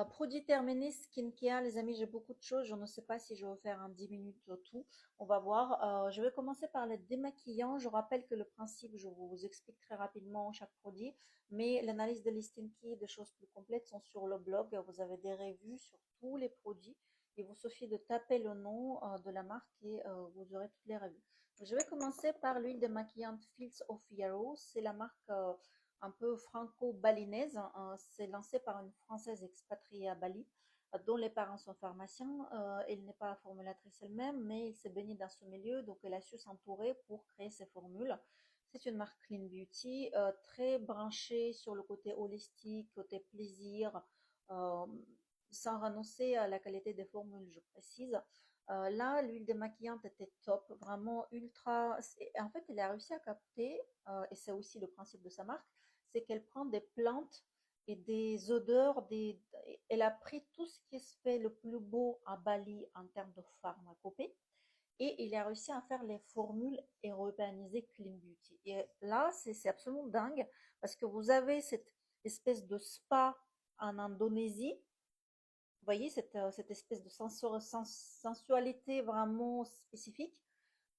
Produit terminé, skincare, les amis, j'ai beaucoup de choses. Je ne sais pas si je vais faire un 10 minutes tout. On va voir. Je vais commencer par le démaquillant. Je rappelle que le principe, je vous explique très rapidement chaque produit, mais l'analyse de listing kit, des choses plus complètes sont sur le blog. Vous avez des revues sur tous les produits. Il vous suffit de taper le nom de la marque et vous aurez toutes les revues. Je vais commencer par l'huile démaquillante Fields of Yarrow. C'est la marque un peu franco-balinaise. C'est lancé par une Française expatriée à Bali, dont les parents sont pharmaciens. Elle n'est pas formulatrice elle-même, mais elle s'est baignée dans ce milieu, donc elle a su s'entourer pour créer ses formules. C'est une marque Clean Beauty, très branchée sur le côté holistique, côté plaisir, euh, sans renoncer à la qualité des formules, je précise. Là, l'huile démaquillante était top, vraiment ultra. En fait, elle a réussi à capter, et c'est aussi le principe de sa marque, c'est qu'elle prend des plantes et des odeurs, elle a pris tout ce qui se fait le plus beau à Bali en termes de pharmacopée et il a réussi à faire les formules européanisées Clean Beauty. Et là, c'est absolument dingue parce que vous avez cette espèce de spa en Indonésie. Vous voyez cette espèce de sensualité vraiment spécifique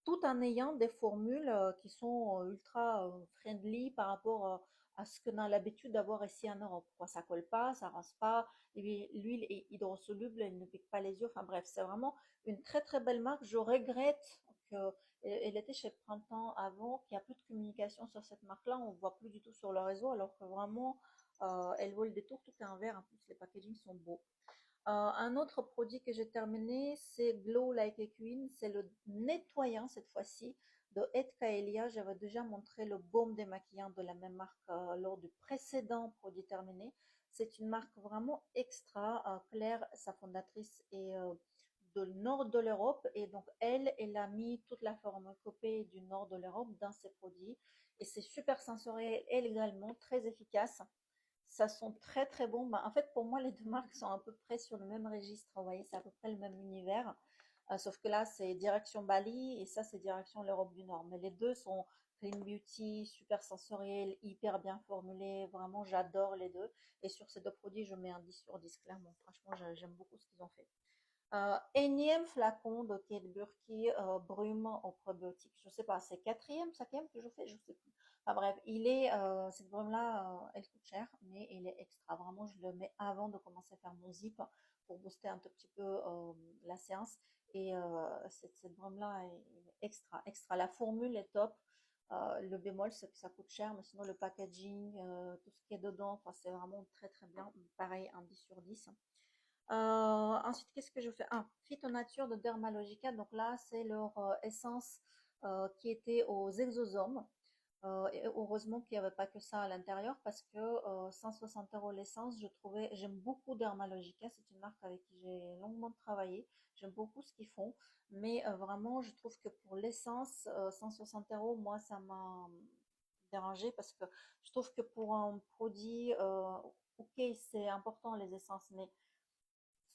tout en ayant des formules qui sont ultra friendly par rapport à ce qu'on a l'habitude d'avoir ici en Europe. Quoi, ça colle pas, ça rase pas, l'huile est hydrosoluble, elle ne pique pas les yeux. Enfin bref, c'est vraiment une très très belle marque. Je regrette qu'elle était chez Printemps avant, qu'il n'y a plus de communication sur cette marque-là. On ne voit plus du tout sur le réseau, alors que vraiment, elle vaut le détour. Tout est en vert. En plus, les packagings sont beaux. Un autre produit que j'ai terminé, c'est Glow Like a Queen. C'est le nettoyant cette fois-ci de Ed Kaelia. J'avais déjà montré le baume démaquillant de la même marque lors du précédent produit terminé. C'est une marque vraiment extra. Claire, sa fondatrice, est de nord de l'Europe et donc elle a mis toute la pharmacopée du nord de l'Europe dans ses produits et c'est super sensoriel et également très efficace. Ça sent très très bon. Bah, en fait, pour moi, les deux marques sont à peu près sur le même registre. Vous voyez, c'est à peu près le même univers. Sauf que là, c'est direction Bali et ça, c'est direction l'Europe du Nord. Mais les deux sont clean beauty, super sensoriel, hyper bien formulés. Vraiment, j'adore les deux. Et sur ces deux produits, je mets un 10 sur 10, clairement. Franchement, j'aime beaucoup ce qu'ils ont fait. Énième flacon de Kate Burki, brume au probiotique. Je sais pas, c'est quatrième, cinquième que je fais, je sais plus. Enfin bref, cette brume-là, elle coûte cher, mais elle est extra. Vraiment, je le mets avant de commencer à faire mon zip pour booster un tout petit peu la séance. Et cette brume-là est extra, extra. La formule est top. Le bémol, c'est que ça coûte cher, mais sinon le packaging, tout ce qui est dedans, enfin, c'est vraiment très très bien. Pareil, un 10 sur 10. Ensuite, qu'est-ce que je fais? Ah, Phytonature de Dermalogica. Donc là, c'est leur essence qui était aux exosomes. Et heureusement qu'il n'y avait pas que ça à l'intérieur parce que 160 euros l'essence, j'aime beaucoup Dermalogica. C'est une marque avec qui j'ai longuement travaillé. J'aime beaucoup ce qu'ils font. Mais vraiment, je trouve que pour l'essence, 160 euros, moi, ça m'a dérangé parce que je trouve que pour un produit, ok, c'est important les essences, mais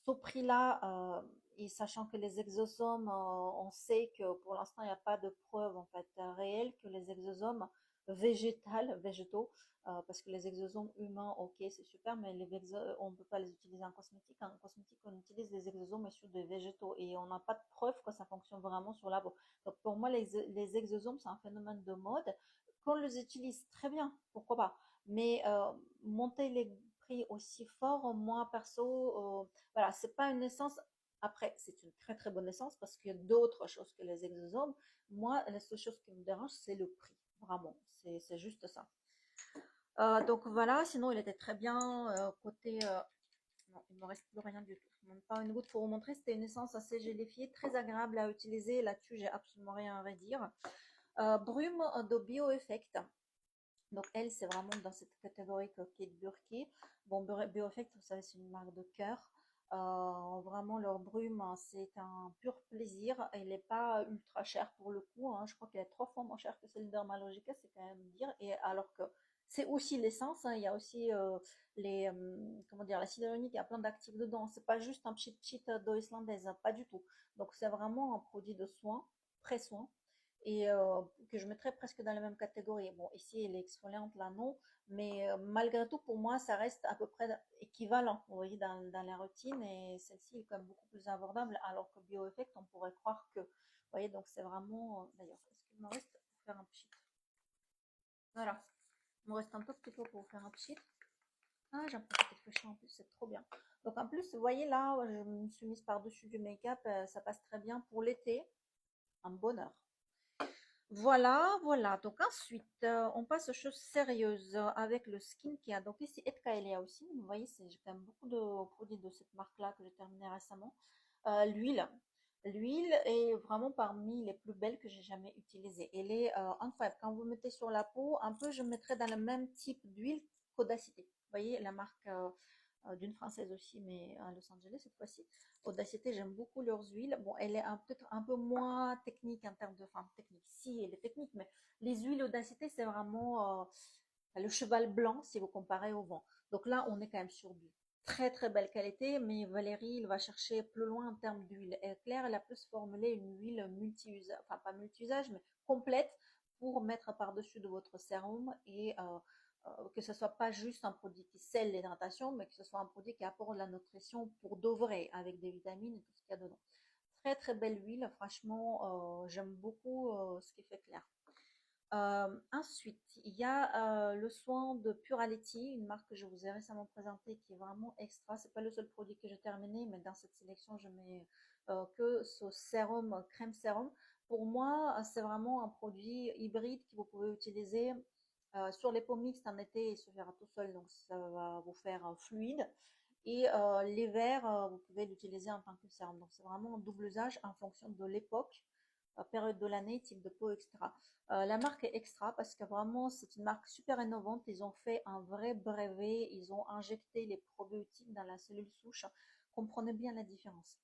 ce prix-là, et sachant que les exosomes, on sait que pour l'instant, il n'y a pas de preuve en fait réelle que les exosomes végétaux, parce que les exosomes humains, ok, c'est super, mais on ne peut pas les utiliser en cosmétique. En cosmétique, on utilise les exosomes issus des végétaux et on n'a pas de preuve que ça fonctionne vraiment sur la peau. Donc pour moi, les exosomes, c'est un phénomène de mode. Qu'on les utilise très bien, pourquoi pas. Mais monter les prix aussi fort, moi perso, voilà, c'est pas une essence. Après, c'est une très très bonne essence parce qu'il y a d'autres choses que les exosomes. Moi, la seule chose qui me dérange, c'est le prix. Vraiment, c'est juste ça. Donc voilà, sinon il était très bien côté. Non, il me reste plus rien du tout. Même pas une goutte pour vous montrer. C'était une essence assez gélifiée, très agréable à utiliser. Là-dessus, j'ai absolument rien à redire. Brume de BioEffect. Donc elle, c'est vraiment dans cette catégorie que Kate Burki. Bon, BioEffect, vous savez, c'est une marque de cœur. Vraiment, leur brume, hein, c'est un pur plaisir. Elle n'est pas ultra chère pour le coup, hein. Je crois qu'elle est 3 fois moins chère que celle d'Dermalogica, c'est quand même dire. Et alors que c'est aussi l'essence, hein, il y a aussi comment dire, l'acide hyaluronique, il y a plein d'actifs dedans. C'est pas juste un cheat d'eau islandaise, hein, pas du tout. Donc c'est vraiment un produit de soin, pré-soin et que je mettrais presque dans la même catégorie. Bon, ici, elle est exfoliante, là, non, mais malgré tout, pour moi, ça reste à peu près équivalent, vous voyez, dans la routine, et celle-ci est quand même beaucoup plus abordable, alors que BioEffect, on pourrait croire que, vous voyez, donc c'est vraiment, d'ailleurs, est-ce qu'il me reste pour faire un pchit? Voilà, il me reste un tout petit peu pour faire un pchit. Ah, j'en profite que je suis en plus, c'est trop bien. Donc en plus, vous voyez là, je me suis mise par-dessus du make-up, ça passe très bien pour l'été, un bonheur. Voilà, voilà. Donc ensuite, on passe aux choses sérieuses avec le skincare. Donc ici, Etkaelia aussi. Vous voyez, j'ai quand même beaucoup de produits de cette marque-là que j'ai terminé récemment. L'huile. L'huile est vraiment parmi les plus belles que j'ai jamais utilisées. Elle est incroyable. Quand vous mettez sur la peau, un peu, je mettrais dans le même type d'huile qu'Audacité. Vous voyez, la marque d'une française aussi, mais à Los Angeles cette fois-ci. Audacité, j'aime beaucoup leurs huiles. Bon, elle est peut-être un peu moins technique en termes de, enfin, technique. Si, elle est technique, mais les huiles Audacité, c'est vraiment le cheval blanc si vous comparez au vent. Donc là, on est quand même sur du très très belle qualité, mais Valérie, il va chercher plus loin en termes d'huile. Et Claire, elle a plus formulé une huile multi-usage, enfin pas multi-usage, mais complète pour mettre par-dessus de votre sérum et que ce soit pas juste un produit qui scelle l'hydratation, mais que ce soit un produit qui apporte la nutrition pour de vrai, avec des vitamines et tout ce qu'il y a dedans. Très très belle huile, franchement, j'aime beaucoup ce qui fait Claire. Ensuite, il y a le soin de Puraletti, une marque que je vous ai récemment présentée qui est vraiment extra. C'est pas le seul produit que j'ai terminé, mais dans cette sélection, je mets que ce sérum, crème sérum. Pour moi, c'est vraiment un produit hybride que vous pouvez utiliser sur les peaux mixtes en été. Il se fera tout seul, donc ça va vous faire fluide. Et l'hiver, vous pouvez l'utiliser en tant que sérum. Donc c'est vraiment un double usage en fonction de l'époque, période de l'année, type de peau, etc. La marque est extra parce que vraiment c'est une marque super innovante. Ils ont fait un vrai brevet, ils ont injecté les probiotiques dans la cellule souche. Comprenez bien la différence.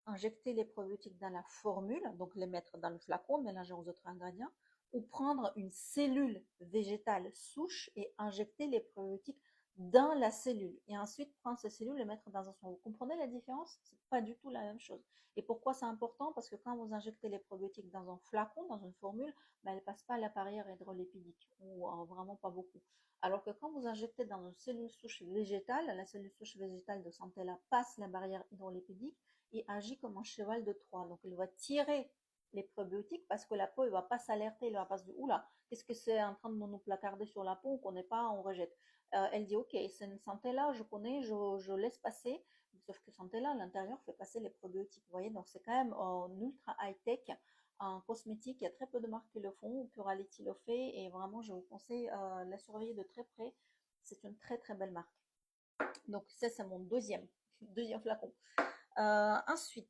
Injecter les probiotiques dans la formule, donc les mettre dans le flacon, mélanger aux autres ingrédients, ou prendre une cellule végétale souche et injecter les probiotiques dans la cellule. Et ensuite prendre ces cellules et les mettre dans un son. Vous comprenez la différence? C'est pas du tout la même chose. Et pourquoi c'est important? Parce que quand vous injectez les probiotiques dans un flacon, dans une formule, ben, elles ne passent pas la barrière hydrolipidique, ou vraiment pas beaucoup. Alors que quand vous injectez dans une cellule souche végétale, la cellule souche végétale de Centella passe la barrière hydrolipidique et agit comme un cheval de Troie. Donc, il va tirer les probiotiques parce que la peau ne va pas s'alerter, elle va pas se dire, oula, qu'est-ce que c'est en train de nous placarder sur la peau, on ne connaît pas, on rejette. Elle dit, ok, c'est une santé là, je connais, je laisse passer, sauf que santé là, à l'intérieur, fait passer les probiotiques, vous voyez, donc c'est quand même un ultra high-tech, un cosmétique, il y a très peu de marques qui le font, Puraletti le fait, et vraiment, je vous conseille de la surveiller de très près, c'est une très très belle marque. Donc ça, c'est mon deuxième flacon. Ensuite,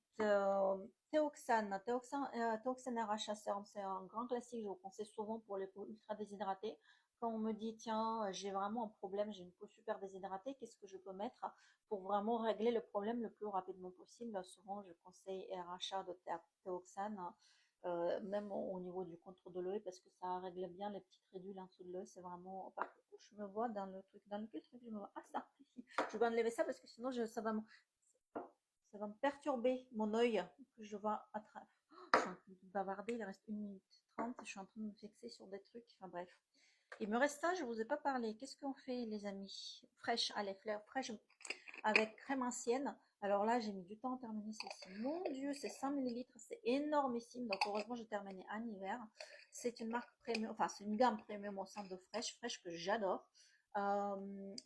Théoxane RH Serum, c'est un grand classique, je vous conseille souvent pour les peaux ultra déshydratées. Quand on me dit, tiens, j'ai vraiment un problème, j'ai une peau super déshydratée, qu'est-ce que je peux mettre pour vraiment régler le problème le plus rapidement possible? Souvent, je conseille RHA de Théoxane, même au niveau du contour de l'œil, parce que ça règle bien les petites ridules en dessous de l'œil. C'est vraiment. Par contre, je me vois dans le truc, dans lequel truc je me vois. Ah, ça, ici. Je vais enlever ça parce que sinon, ça va me perturber mon œil que je vois à travers. Oh, je suis en train de bavarder, il reste 1 minute 30, je suis en train de me fixer sur des trucs, enfin bref. Il me reste ça, je vous ai pas parlé. Qu'est-ce qu'on fait les amis? Fraîche, allez, fleurs fraîches avec crème ancienne. Alors là, j'ai mis du temps à terminer celle-ci. Mon Dieu, c'est 100 millilitres, c'est énormissime. Donc heureusement, j'ai terminé en hiver. C'est une marque premium, enfin c'est une gamme premium au sein de fraîche que j'adore.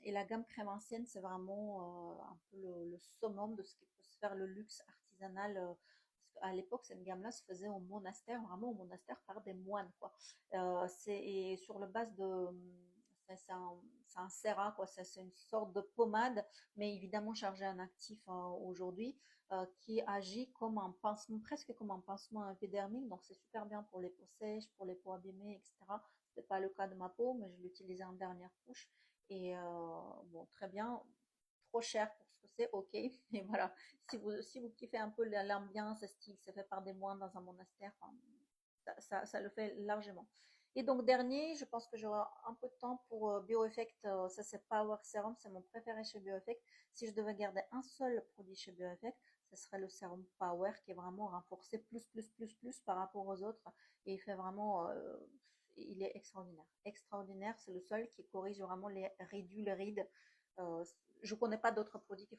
Et la gamme crème ancienne, c'est vraiment un peu le summum de ce qui peut se faire le luxe artisanal. Parce qu'à l'époque, cette gamme-là se faisait au monastère, vraiment au monastère par des moines, quoi. Et sur le base de, c'est un sérat, quoi. C'est une sorte de pommade, mais évidemment chargée en actif aujourd'hui, qui agit comme un pansement, presque comme un pansement épidermique. Donc c'est super bien pour les peaux sèches, pour les peaux abîmées, etc. C'est pas le cas de ma peau, mais je l'utilisais en dernière couche. Et bon, très bien, trop cher pour ce que c'est, ok. Et voilà, si vous kiffez un peu l'ambiance, style, c'est fait par des moines dans un monastère, enfin, ça le fait largement. Et donc, dernier, je pense que j'aurai un peu de temps pour BioEffect. Ça, c'est Power Serum, c'est mon préféré chez BioEffect. Si je devais garder un seul produit chez BioEffect, ce serait le sérum Power qui est vraiment renforcé plus par rapport aux autres. Et il fait vraiment, il est extraordinaire. Extraordinaire, c'est le seul qui corrige vraiment les ridules, les rides. Je connais pas d'autres produits qui